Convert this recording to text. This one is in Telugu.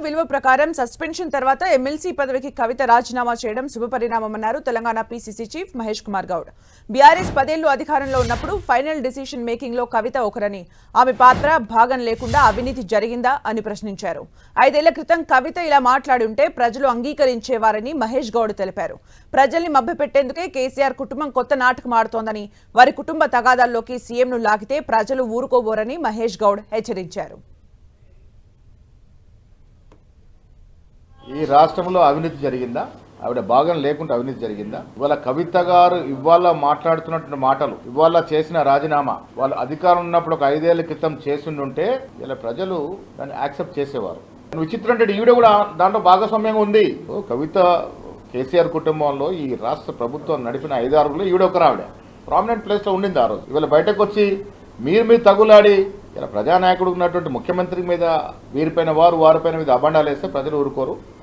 విలువ ప్రకారం సస్పెన్షన్ తర్వాత ఎమ్మెల్సీ పదవికి కవిత రాజీనామా చేయడం శుభపరిణామమన్నారు Telangana PCC chief Mahesh Kumar Goud. BRS 10 ఏళ్లు అధికారంలో ఉన్నప్పుడు ఫైనల్ డిసిషన్ మేకింగ్ లో కవిత ఒకరని, ఆమె పాత్ర భాగం లేకుండా అవినీతి జరిగిందా అని ప్రశ్నించారు. 5 ఏళ్ల క్రితం కవిత ఇలా మాట్లాడి ఉంటే ప్రజలు అంగీకరించేవారని మహేష్ గౌడ్ తెలిపారు. ప్రజల్ని మభ్యపెట్టేందుకే కేసీఆర్ కుటుంబం కొత్త నాటకం ఆడుతోందని, వారి కుటుంబ తగాదాల్లోకి సీఎంను లాగితే ప్రజలు ఊరుకోబోరని మహేష్ గౌడ్ హెచ్చరించారు. ఈ రాష్ట్రంలో అవినీతి జరిగిందా? ఆవిడ భాగం లేకుండా అవినీతి జరిగిందా? ఇవాళ కవిత గారు ఇవాళ మాట్లాడుతున్నటువంటి మాటలు, ఇవాళ చేసిన రాజీనామా వాళ్ళు అధికారం ఉన్నప్పుడు ఒక 5 ఏళ్ల క్రితం చేస్తుంటే ఇలా ప్రజలు దాన్ని యాక్సెప్ట్ చేసేవారు. విచిత్రం అంటే ఈవిడ కూడా దాంట్లో భాగస్వామ్యంగా ఉంది. కవిత కేసీఆర్ కుటుంబంలో ఈ రాష్ట్ర ప్రభుత్వం నడిపిన 5 ఆరుగులో ఈవిడ ఒక ఆవిడ ప్రామినెంట్ ప్లేస్లో ఉండింది. ఆ రోజు ఇవాళ బయటకు వచ్చి మీరు తగులాడి ఇలా ప్రజానాయకుడు ఉన్నటువంటి ముఖ్యమంత్రి మీద వీరిపైన వారిపైన మీద అబండాలు వేస్తే ప్రజలు ఊరుకోరు.